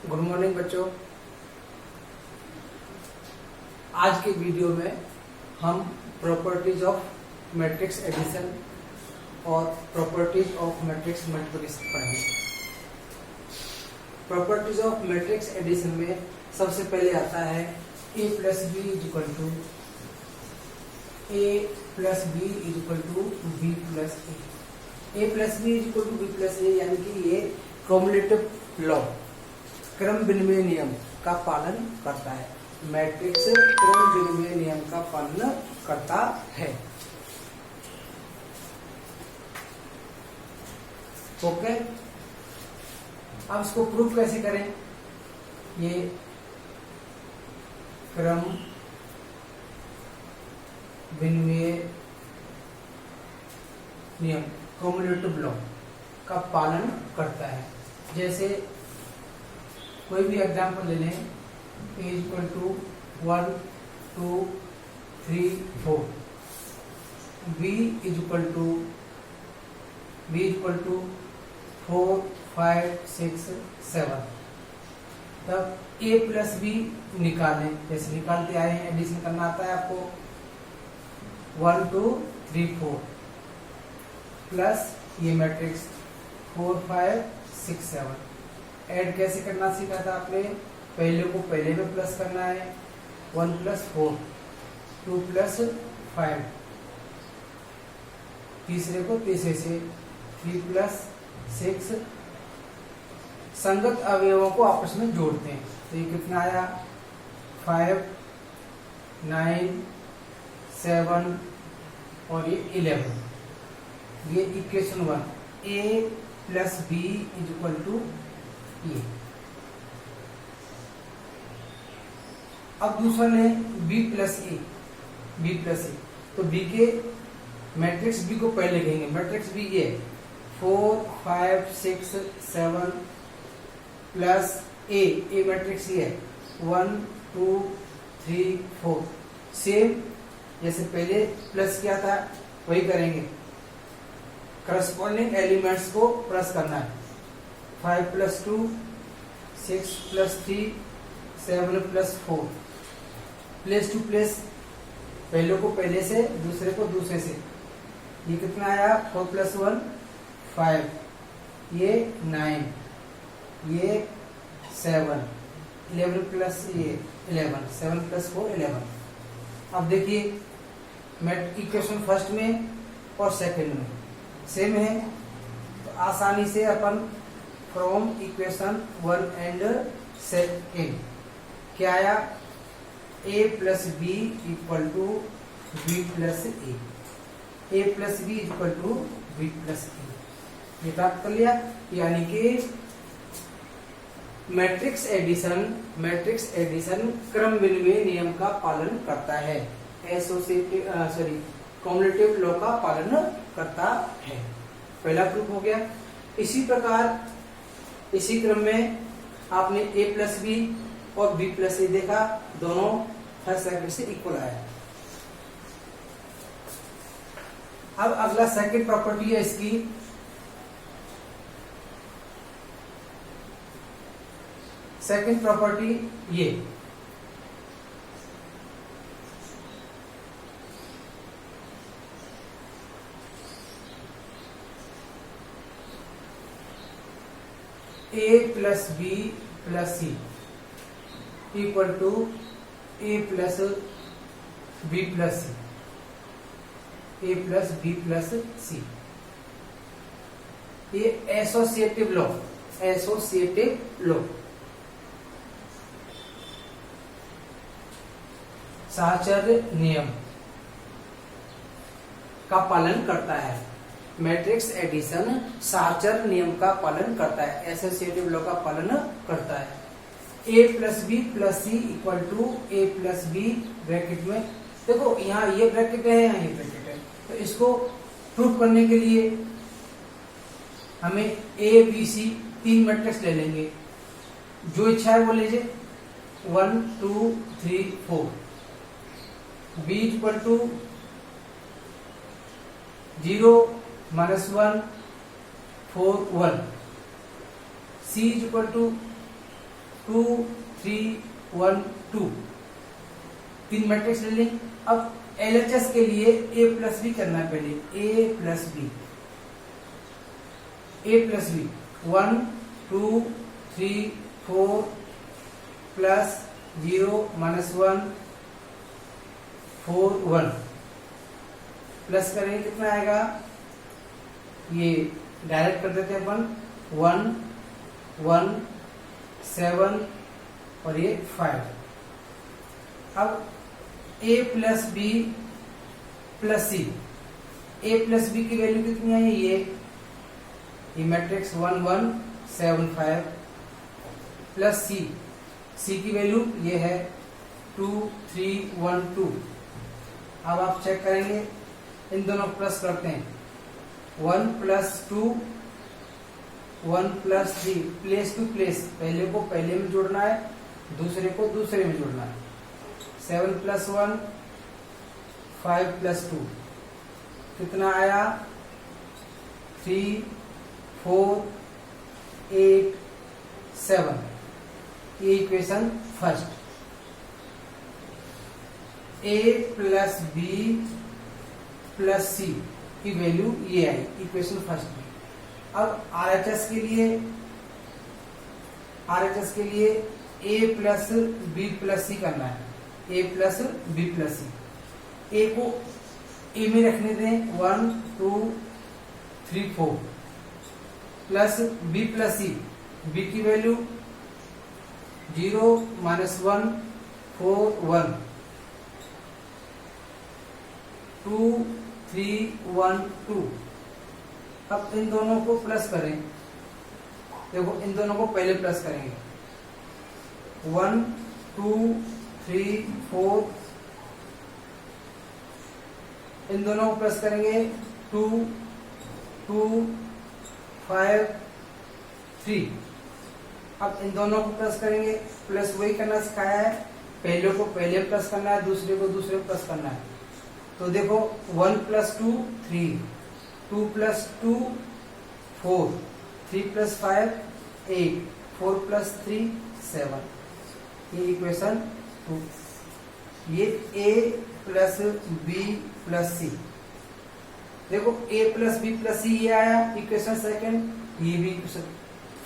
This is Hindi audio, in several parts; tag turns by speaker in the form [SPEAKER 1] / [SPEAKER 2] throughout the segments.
[SPEAKER 1] गुड मॉर्निंग बच्चों। आज के वीडियो में हम प्रॉपर्टीज ऑफ मैट्रिक्स एडिशन और प्रॉपर्टीज ऑफ मैट्रिक्स मल्टीप्लिकेशन पढ़ेंगे। प्रॉपर्टीज ऑफ मैट्रिक्स एडिशन में सबसे पहले आता है a plus B is equal to a plus B is equal to B plus A plus B is equal to B plus A, यानी कि ये कॉम्युलेटिव लॉ क्रम विनिमय नियम का पालन करता है। मैट्रिक्स क्रम विनिमय नियम का पालन करता है। ओके, अब इसको प्रूफ कैसे करें? ये क्रम विनिमय नियम कॉम्युलेटिव लॉ का पालन करता है। जैसे कोई भी एग्जाम्पल ले लें, A equal to 1 2 3 4, B equal to 4 5 6 7। तब ए प्लस बी निकालें, जैसे निकालते आए हैं, एडिशन करना आता है आपको। 1 2 3 4 प्लस ये मैट्रिक्स 4 5 6 7। ऐड कैसे करना सीखा था आपने? पहले को पहले में प्लस करना है, 1 प्लस 4 2 प्लस 5, तीसरे को तीसरे से 3 प्लस 6। संगत अवयवों को आपस में जोड़ते हैं तो ये कितना आया? 5 9 7 और ये 11। ये equation 1 a plus B is equal to ये। अब दूसरा ले b प्लस ए, तो b के मैट्रिक्स b को पहले लिखेंगे। मैट्रिक्स b ये 4 5 6 7 प्लस ए मैट्रिक्स ये 1 2 3 4। सेम जैसे पहले प्लस किया था वही करेंगे, करस्पॉन्डिंग एलिमेंट्स को प्लस करना है। 5 plus 2 6 plus 3 7 plus 4। Place to place, पहले को पहले से दूसरे को दूसरे से। ये कितना आया? 4 प्लस 1 5, ये 9, ये 7, 11 प्लस ये 11, 7 प्लस 4 11। अब देखिए इक्वेशन फर्स्ट में और सेकंड में सेम है, तो आसानी से अपन फ्रॉम इक्वेशन 1 एंड सेकंड क्या आया? a plus B equal to B plus A plus B equal to B plus A. ये प्राप्त कर लिया। यानी कि मैट्रिक्स एडिशन क्रम विनिमय नियम का पालन करता है। कॉम्युलेटिव लॉ का पालन करता है। पहला प्रूफ हो गया। इसी प्रकार इसी क्रम में आपने a प्लस बी और b प्लस ए देखा, दोनों फर्स्ट सेकंड से इक्वल आया। अब अगला सेकंड प्रॉपर्टी है इसकी, सेकंड प्रॉपर्टी ये a plus B plus C equal to a plus B plus C, a plus B plus C. ये एसोसिएटिव लॉ साहचर्य नियम का पालन करता है। मैट्रिक्स एडिशन साहचर्य नियम का पालन करता है, एसोसिएटिव लॉ का पालन करता है। a plus B plus C equal to a plus B, bracket में देखो यहाँ ये ब्रैकेट है, यहाँ ये ब्रैकेट है, तो इसको प्रूफ करने के लिए हमें a b c 3 मैट्रिक्स ले लेंगे। जो इच्छा है वो लीजिए। 1 2 3 4, b equal to 0 -1 4 1, c equal to 2 3 1 2, 3 matrix ले लें। अब LHS के लिए A प्लस बी करना है, पहले A plus B 1 2 3 4 plus 0 minus 1 4 1 plus करेंगे कितना आएगा, ये डायरेक्ट कर देते हैं अपन 1 1 7 और ये 5। अब A plus B plus C, A plus B की वैल्यू कितनी आई, ये मैट्रिक्स 1 1 7 5 प्लस सी की वैल्यू ये है 2 3 1 2। अब आप चेक करेंगे, इन दोनों को प्लस करते हैं, 1 plus 2 1 plus 3, place to place, पहले को पहले में जोड़ना है, दूसरे को दूसरे में जोड़ना है। 7 प्लस 1 5 प्लस 2 कितना आया, 3 4 8 7। ये equation first. A plus B plus C की वैल्यू ये आई इक्वेशन फर्स्ट में। अब RHS के लिए A plus B plus C करना है, A plus B plus C. A को A में रखने दें 1 2 3 4 प्लस बी प्लस सी, बी की वैल्यू 0 माइनस 1 4 1 2 3 1 2। अब इन दोनों को प्लस करें, देखो इन दोनों को पहले प्लस करेंगे, 1 2 3 4, इन दोनों को प्लस करेंगे 2 2 5 3। अब इन दोनों को प्लस करेंगे, प्लस वही करना सिखाया है, पहले को पहले प्लस करना है, दूसरे को दूसरे प्लस करना है। तो देखो 1 प्लस 2 3, 2 प्लस 2 4, 3 प्लस 5 8, 4 प्लस 3 7। ये इक्वेशन 2। ये A plus B plus C, देखो A plus B plus C ये आया इक्वेशन सेकंड, ये भी इक्वेशन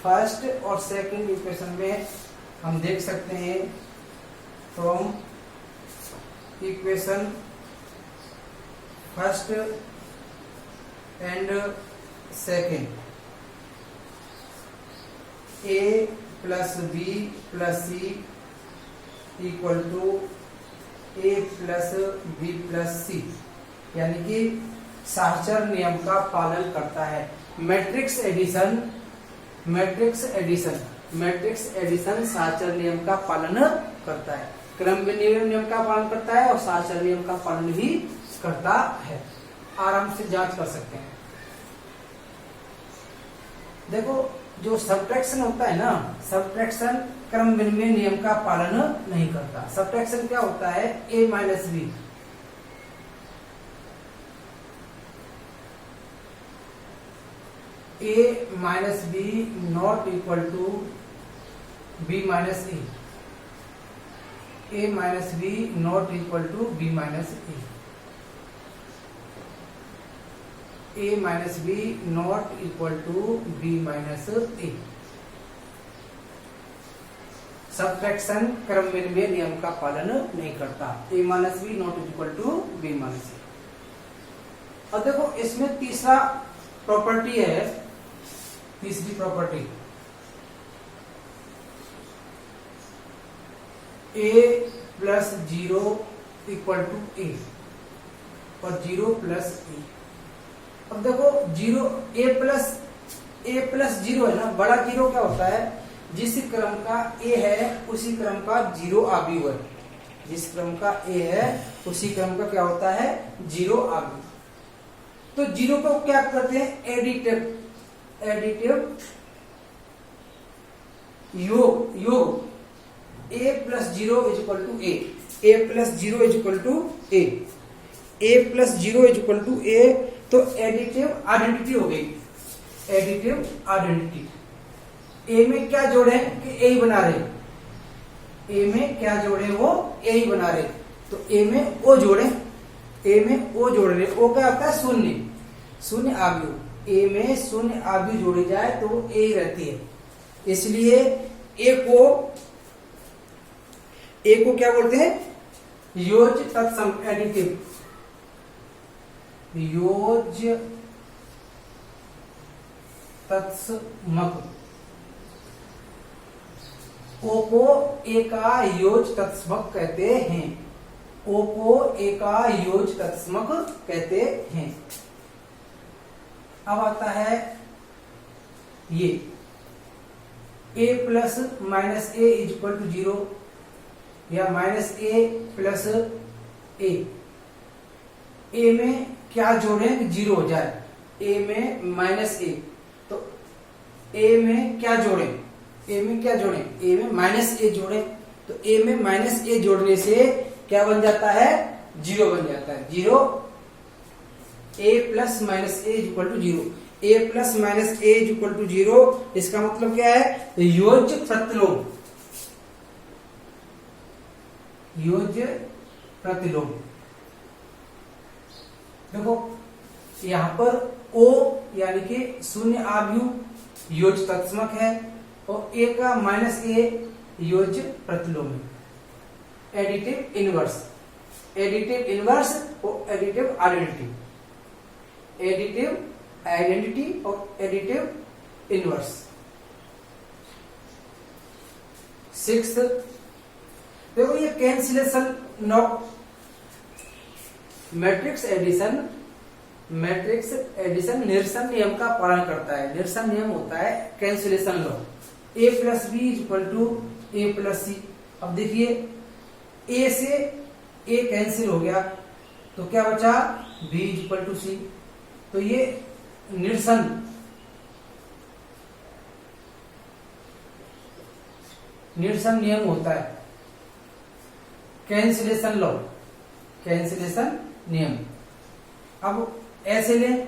[SPEAKER 1] फर्स्ट और सेकंड इक्वेशन में हम देख सकते हैं from equation first and second A plus B plus C equal to A plus B plus C, यानी कि साहचर नियम का पालन करता है। मैट्रिक्स एडिशन साहचर नियम का पालन करता है, क्रम विनिमय नियम का पालन करता है और साहचर नियम का पालन भी करता है। आराम से जांच कर सकते हैं। देखो जो सब्ट्रैक्शन होता है ना, सब्ट्रैक्शन क्रम विनिमय नियम का पालन नहीं करता। सब्ट्रैक्शन क्या होता है, A minus B, A minus B not equal to B minus A, A minus B not equal to B minus A, A minus B not equal to B minus A. Subtraction क्रम विनिमय नियम का पालन नहीं करता। A minus B not equal to B minus A. अब देखो इसमें तीसरा प्रॉपर्टी है, तीसरी property A plus 0 equal to A और 0 प्लस A। अब देखो 0 A प्लस 0 है ना, बड़ा 0 क्या होता है, जिस क्रम का A है उसी क्रम का 0 आव्यूह है, जिस क्रम का A है उसी क्रम का क्या होता है 0 आव्यूह। तो 0 को क्या करते हैं, एडिटिव योग A plus 0 is equal to A plus 0 is equal to A plus 0 is equal to A। तो एडिटिव आइडेंटिटी हो गई, एडिटिव आइडेंटिटी। A में क्या जोड़े कि A ही बना रहे, ए में क्या जोड़े, वो ए ही बना रहे, तो ए में ओ जोड़े, ए में ओ जोड़ रहे, ओ क्या होता है शून्य, शून्य आव्यूह, ए में शून्य आव्यूह जोड़ी जाए तो वो ए ही रहती है, इसलिए ए को क्या बोलते हैं, योज तत्सम, एडिटिव, योज तत्समक, ओ को ए का योज तत्समक कहते हैं, ओ को ए का योज तत्समक कहते हैं। अब आता है ये a plus minus A is equal to 0 या माइनस ए प्लस ए, ए में क्या जोड़ें 0 हो जाए, ए में माइनस ए, तो ए में क्या जोड़ें, ए में क्या जोड़ें, ए में माइनस ए जोड़ें, तो ए में माइनस ए जोड़ने से क्या बन जाता है, 0 बन जाता है, 0, A plus minus A is equal to 0, A plus minus A is equal to 0, इसका मतलब क्या है, योज्य प्रतिलोम, योज्य प्रतिलोम। देखो यहां पर ओ यानी कि शून्य आव्यूह योज्य तत्समक है और ए का माइनस ए योज्य प्रतिलोम है। एडिटिव इनवर्स, एडिटिव इनवर्स और एडिटिव आइडेंटिटी, एडिटिव आइडेंटिटी और एडिटिव इनवर्स। 6 देखो ये cancellation no, matrix addition, matrix addition निरसन नियम का पालन करता है, निरसन नियम होता है cancellation law, A plus B is equal to A plus C. अब देखिए ए से ए कैंसिल हो गया तो क्या बचा, B is equal to C, तो ये निरसन नियम होता है, कैंसिलेशन लॉ, कैंसिलेशन नियम। अब ऐसे लें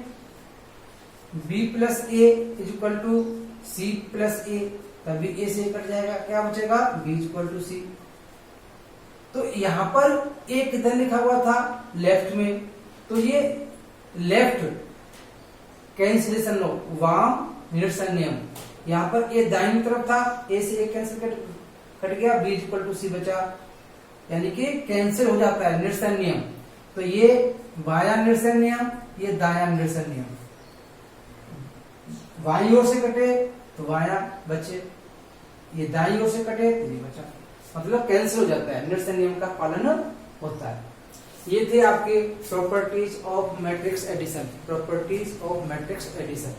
[SPEAKER 1] b plus A is equal to C plus A, तभी ए से कट जाएगा, क्या बचेगा, b is equal to C. तो यहां पर ए किधर लिखा हुआ था, लेफ्ट में, तो ये लेफ्ट कैंसिलेशन लो, वाम निरसन नियम, यहां पर ए दाहिनी तरफ था, ए से ए कैंसिल कट गया, b इज इक्वल टू सी बचा, यानी कि कैंसिल हो जाता है निरसन नियम। तो ये बायां निरसन नियम, ये दायां निरसन नियम, बाईं ओर से कटे तो बायां बचे, ये दाईं ओर से कटे तो ये बचा, मतलब कैंसिल हो जाता है, निरसन नियम का पालन होता है। ये थे आपके properties of matrix addition, properties of matrix addition.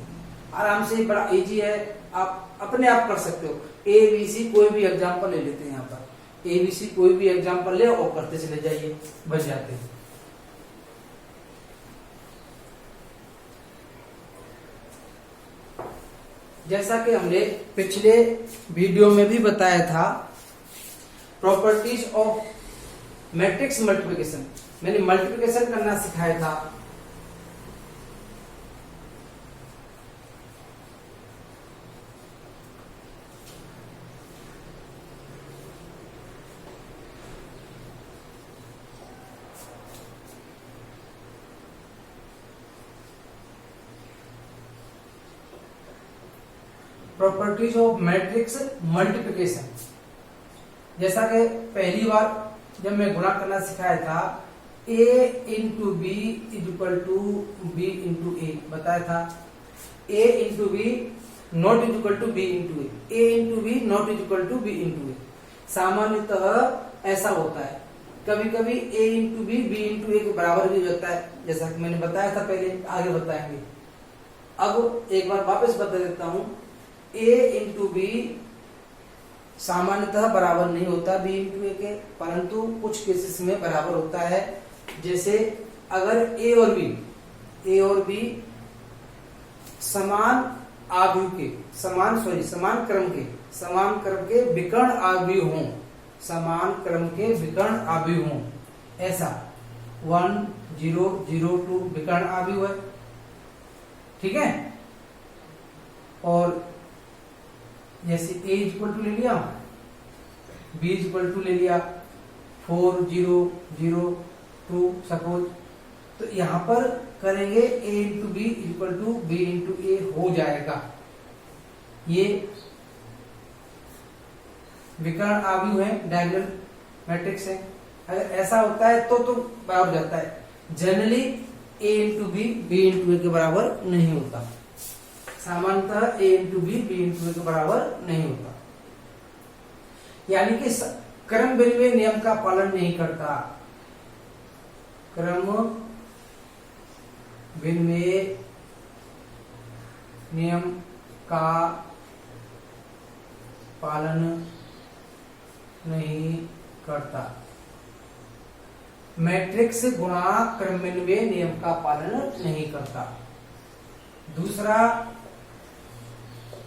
[SPEAKER 1] आराम से बड़ा इजी है, आप अपने आप कर सकते हो। ABC कोई भी एग्जांपल ले लेते हैं, यहाँ पर ABC कोई भी एग्जांपल ले और करते चले जाइए, बच जाते हैं। जैसा कि हमने पिछले वीडियो में भी बताया था, प्रॉपर्टीज ऑफ मैट्रिक्स मल्टीप्लिकेशन, मैंने मल्टीप्लिकेशन करना सिखाया था। प्रॉपर्टीज ऑफ मैट्रिक्स मल्टीप्लिकेशन, जैसा कि पहली बार जब मैं गुणा करना सिखाया था, a into B is equal to B into A बताया था, a into B not is equal to B into A into B not is equal to B into A. सामान्यतः ऐसा होता है, कभी कभी a into B into A के बराबर भी होता है, जैसा कि मैंने बताया था पहले, आगे बताएंगे। अब एक बार वापस बता देता हूं, a इंटू बी सामान्यतः बराबर नहीं होता b इंटू ए के, परंतु कुछ केसेस में बराबर होता है। जैसे अगर a और b समान आव्यूह के, समान क्रम के विकर्ण आव्यूह हों, समान क्रम के विकर्ण आव्यूह हों, ऐसा 1 0 0 2 विकर्ण आव्यूह है, ठीक है। और जैसे a इक्वल टू ले लिया, b इक्वल टू ले लिया 4 0 0 2 सपोज, तो यहां पर करेंगे a into B equal to B into A हो जाएगा। ये विकर्ण आव्यूह है, डायगोनल मैट्रिक्स है। अगर ऐसा होता है तो बराबर हो जाता है। Generally a into B B into A के बराबर नहीं होता, सामान्यतः a into B B into A के बराबर नहीं होता, यानी कि क्रम विनिमय नियम का पालन नहीं करता। क्रम विनिमय नियम का पालन नहीं करता। मैट्रिक्स गुणा क्रम विनिमय नियम का पालन नहीं करता। दूसरा,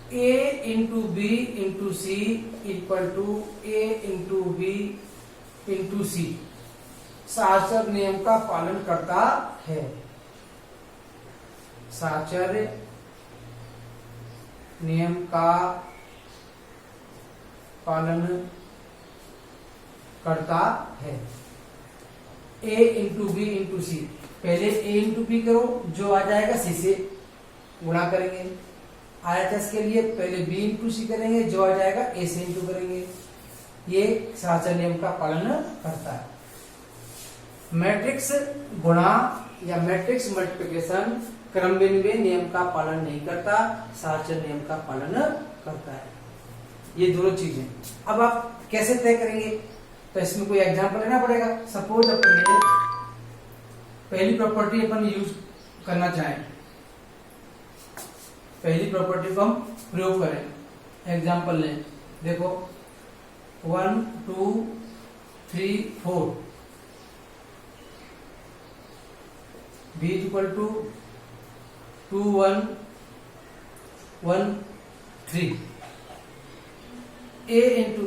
[SPEAKER 1] a into B into C equal to a into B into C साहचर्य नियम का पालन करता है। साहचर्य नियम का पालन करता है। a इंटू बी इंटू सी, पहले a इंटू बी करो, जो आ जाएगा c से गुणा करेंगे। आयतस के लिए पहले b इंटू सी करेंगे, जो आ जाएगा a से इंटू करेंगे। ये साहचर्य नियम का पालन करता है। मैट्रिक्स गुणा या मैट्रिक्स मल्टीप्लिकेशन क्रम विनिमय नियम का पालन नहीं करता, साहचर्य नियम का पालन करता है। ये दोनों चीजें अब आप कैसे तय करेंगे, तो इसमें कोई एग्जांपल लेना पड़ेगा। सपोज अपन ने पहली प्रॉपर्टी अपन यूज करना चाहें, पहली प्रॉपर्टी को हम प्रयोग करें। एग्जांपल लें, देखो 1 2 3 4 b equal to 2 1 1 3 a into,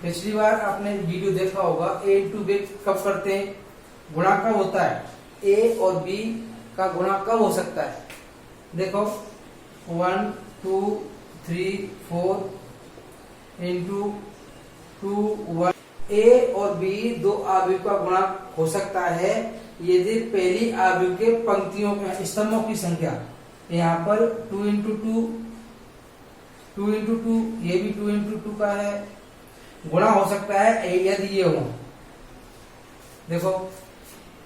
[SPEAKER 1] पिछली बार आपने वीडियो देखा होगा, a इंटू बी कब करते हैं, गुणा कब होता है, a और b का गुणा कब हो सकता है। देखो 1 2 3 4 इंटू 2 1, a और b दो आव्यूह का गुणा हो सकता है यदि पहली आव्यूह के पंक्तियों स्तंभों की संख्या, यहाँ पर 2 इंटू 2 2 इंटू 2, ये भी 2 इंटू 2 का है, गुणा हो सकता है यदि ये हो। देखो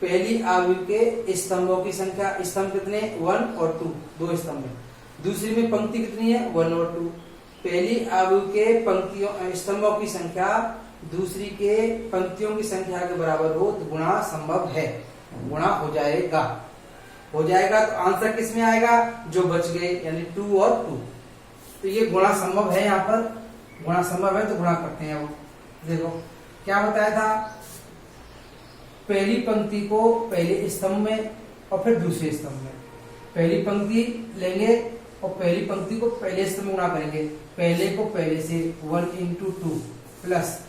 [SPEAKER 1] पहली आव्यूह के स्तंभों की संख्या, स्तंभ कितने 1 और 2, दो स्तंभ है। दूसरी में पंक्ति कितनी है 1 और 2। पहली आव्यूह के पंक्तियों स्तंभों की संख्या दूसरी के पंक्तियों की संख्या के बराबर हो तो गुणा संभव है, गुणा हो जाएगा। हो जाएगा तो आंसर किस में आएगा, जो बच गए यानी 2 और 2। तो ये गुणा संभव है, यहाँ पर गुणा संभव है तो गुणा करते हैं। वो देखो क्या बताया था, पहली पंक्ति को पहले स्तंभ में और फिर दूसरे स्तंभ में। पहली पंक्ति लेंगे और पहली पंक्ति को पहले स्तंभ में गुणा करेंगे। पहले को पहले से 1 इंटू 2 प्लस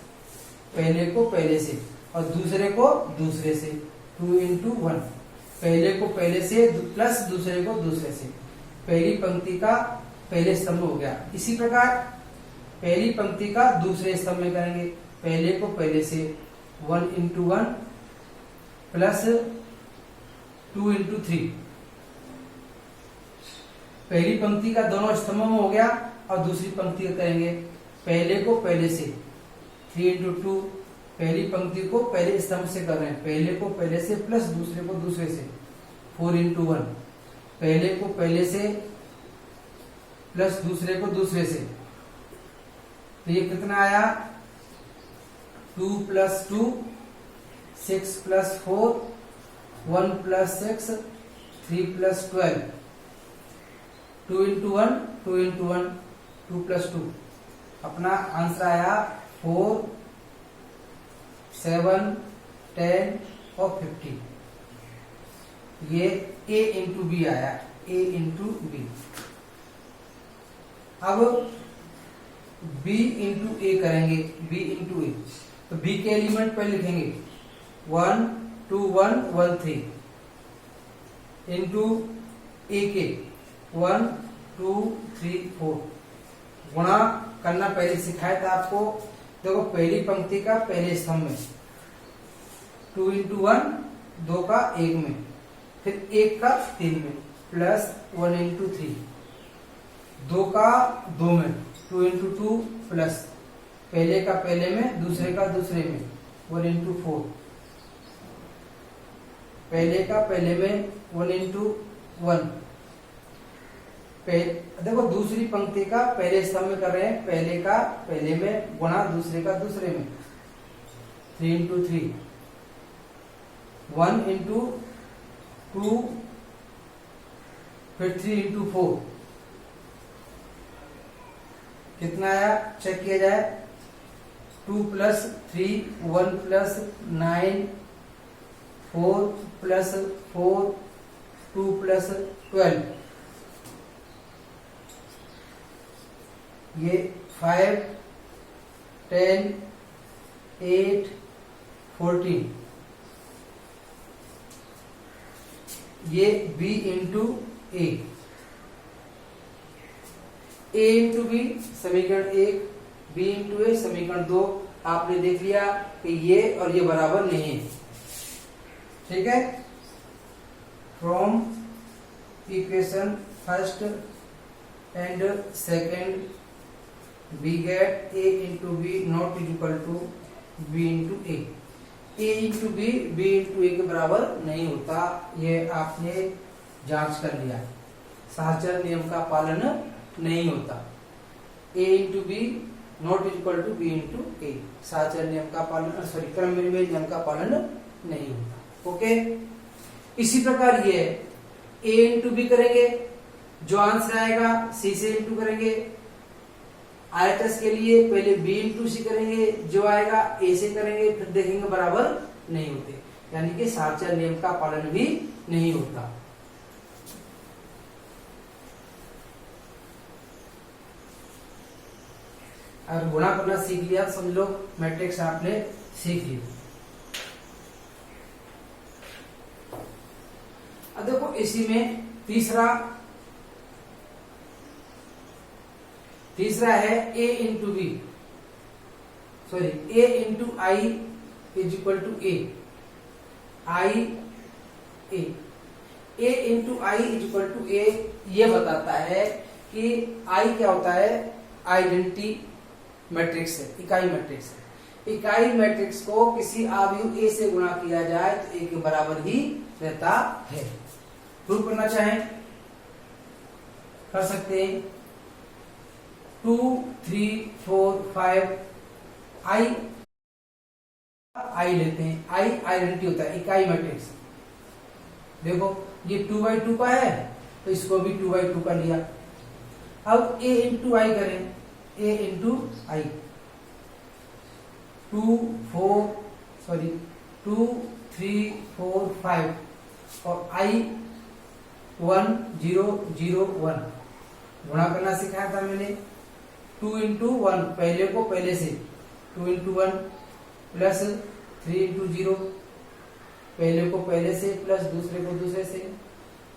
[SPEAKER 1] पहले को पहले से और दूसरे को दूसरे से 2 इंटू 1, पहले को पहले से प्लस दूसरे को दूसरे से। पहली पंक्ति का पहले स्तंभ हो गया। इसी प्रकार पहली पंक्ति का दूसरे स्तंभ में करेंगे, पहले को पहले से 1 इंटू 1 प्लस 2 इंटू 3। पहली पंक्ति का दोनों स्तंभों में हो गया और दूसरी पंक्ति का करेंगे, पहले को पहले से 3 इंटू 2, पहली पंक्ति को पहले स्तंभ से कर रहे हैं, पहले को पहले से प्लस दूसरे को दूसरे से 4 इंटू 1, पहले को पहले से प्लस दूसरे को दूसरे से। तो ये कितना आया 2 plus 2 6 plus 4 1 plus 6 3 plus 12, 2 into 1 2 into 1 2 plus 2। अपना आंसर आया 4 7 10 और 50। ये a इंटू बी आया, a इंटू बी। अब b इंटू ए करेंगे, b इंटू ए, तो b के एलिमेंट पर लिखेंगे 1 2 1 1 3 इंटू ए के 1 2 3 4। गुणा करना पहले सिखाया था आपको, देखो पहली पंक्ति का पहले स्तंभ में 2 इंटू 1 2 का 1 में, फिर 1 का 3 में, प्लस 1 इंटू 3 2 का 2 में, 2 इंटू 2 प्लस पहले का पहले में दूसरे का दूसरे में 1 इंटू 4, पहले का पहले में 1 इंटू 1। देखो दूसरी पंक्ति का पहले स्तंभ में कर रहे हैं, पहले का पहले में गुणा दूसरे का दूसरे में 3 इंटू 3, 1 इंटू 2, फिर 3 इंटू 4 कितना आया चेक किया जाए। 2 प्लस 3 1 प्लस 9 4 प्लस 4 2 प्लस 12, ये 5 10 8 14, ये b into A into B समीकरण 1, बी इंटू ए समीकरण 2। आपने देख लिया कि ये और ये बराबर नहीं है, ठीक है। From equation first and second we get a into B not is equal to b into A into B into A के बराबर नहीं होता, ये आपने जांच कर लिया। साहचर्य नियम का पालन नहीं होता। a into B not is equal to B into A, साहचर्य नियम का पालन, सॉरी क्रम विनिमय नियम का पालन नहीं होता। ओके, इसी प्रकार ये a इंटू बी करेंगे, जो आंसर आएगा c से इंटू करेंगे। आयतस के लिए पहले b इंटू सी करेंगे, जो आएगा a से करेंगे, फिर देखेंगे बराबर नहीं होते, यानी कि साहचर्य नियम का पालन भी नहीं होता। अगर गुणा करना सीख लिया समझ लो मैट्रिक्स आपने सीख लिया। अब देखो इसी में तीसरा है a into B, sorry a into I is equal to A into I is equal to A. ये बताता है कि आई क्या होता है, आइडेंटिटी मैट्रिक्स है, इकाई मैट्रिक्स है। इकाई मैट्रिक्स को किसी आव्यूह ए से गुणा किया जाए तो ए के बराबर ही रहता है। प्रूव करना चाहें कर सकते हैं। 2 3 4 5 आई लेते हैं, आई आइडेंटिटी होता है, इकाई मैट्रिक्स। देखो ये 2/2 का है तो इसको भी 2/2 का लिया। अब a इंटू आई करें, a इंटू आई 2 3 4 5 और आई 1 0 0 1 गुणा करना सिखाया था मैंने। 2 इंटू 1 पहले को पहले से 2 इंटू 1 प्लस 3 इंटू 0 पहले को पहले से प्लस दूसरे को दूसरे से।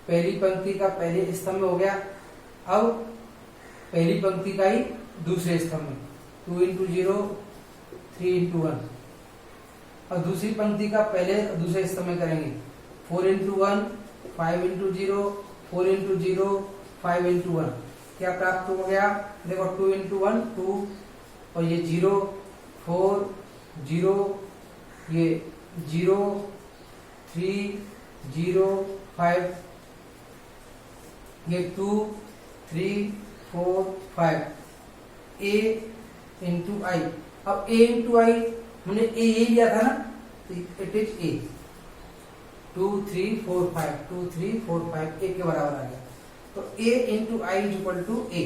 [SPEAKER 1] पहली पंक्ति का पहले स्तंभ में हो गया, अब पहली पंक्ति का ही दूसरे स्तंभ में 2 इंटू 0 3 इंटू 1। और दूसरी पंक्ति का पहले दूसरे स्तंभ में करेंगे 4 इंटू 1 5 इंटू 0 4 इंटू 0 5 इंटू 1। क्या प्राप्त हो गया, देखो 2 इंटू 1 2 और ये 0 4 0 ये 0 3 0 5 ये 2 3 4 5 a इंटू आई। अब a इंटू आई हमने a ये लिया था ना, तो इट इज a 2 3 4 5 2 3 4 5 a के बराबर आ गया। तो a into I is equal to a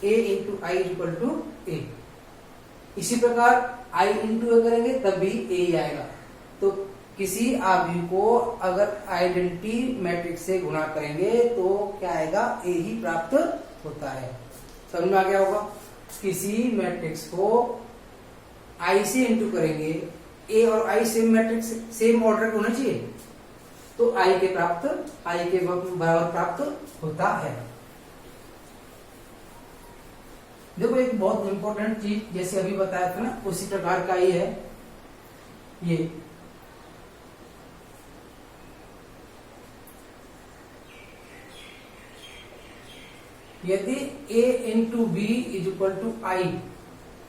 [SPEAKER 1] into I is equal to a। इसी प्रकार i इंटू a करेंगे तब भी a ही आएगा। तो किसी आव्यूह को अगर आइडेंटिटी मैट्रिक्स से गुणा करेंगे तो क्या आएगा, a ही प्राप्त होता है। समझ में आ गया होगा। किसी मैट्रिक्स को i से इंटू करेंगे, a और i same matrix same order होना चाहिए, तो i के बराबर प्राप्त होता है। देखो एक बहुत इंपॉर्टेंट चीज जैसे अभी बताया था ना, उसी प्रकार का ये है। ये यदि a into B is equal to I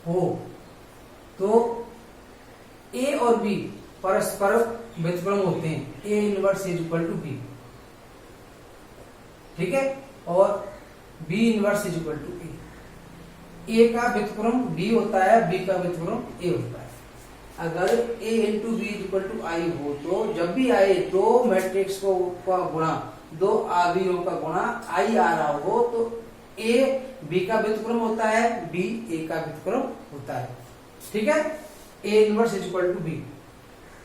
[SPEAKER 1] हो तो a और b परस्पर व्युत्क्रम होते हैं। a inverse is equal to B, ठीक है, और b inverse is equal to a का व्युत्क्रम b होता है, b का व्युत्क्रम a होता है। अगर a into B is equal to I हो तो जब भी आए दो मैट्रिक्स को का गुणा, दो अवयवों का गुणा आई आ रहा हो तो a b का व्युत्क्रम होता है, b a का व्युत्क्रम होता है, ठीक है। a inverse is equal to b,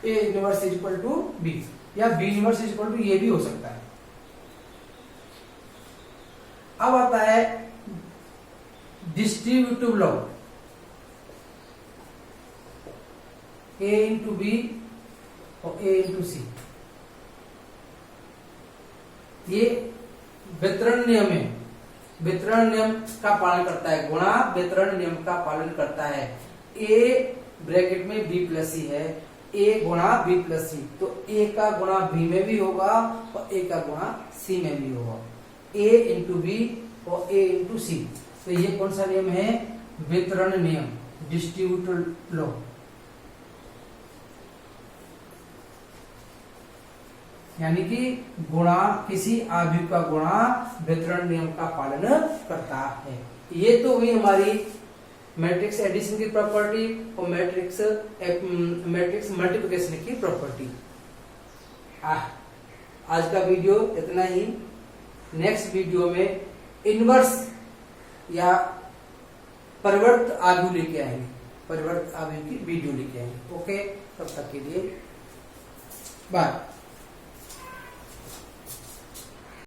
[SPEAKER 1] a inverse is equal to b, या b inverse is equal to ये भी हो सकता है। अब आता है distributive law, a into B और a इंटू सी। ये वितरण नियम है, वितरण नियम का पालन करता है, गुणा वितरण नियम का पालन करता है। a ब्रैकेट में b प्लस सी है, a गुणा b प्लस सी, तो a का गुणा b में भी होगा और a का गुणा c में भी होगा। a इंटू बी और a इंटू सी, तो ये कौन सा नियम है? वितरण नियम, डिस्ट्रीब्यूटिव लॉ। यानी कि गुणा, किसी अवयव का गुणा वितरण नियम का पालन करता है। ये तो हुई हमारी मैट्रिक्स एडिशन की प्रॉपर्टी और मैट्रिक्स मल्टीप्लिकेशन की प्रॉपर्टी। आज का वीडियो इतना ही। नेक्स्ट वीडियो में इनवर्स या परिवर्त अवयव लेके आएंगे, परिवर्त अवयव की वीडियो लेके आएंगे। ओके, तब तक के लिए बाय।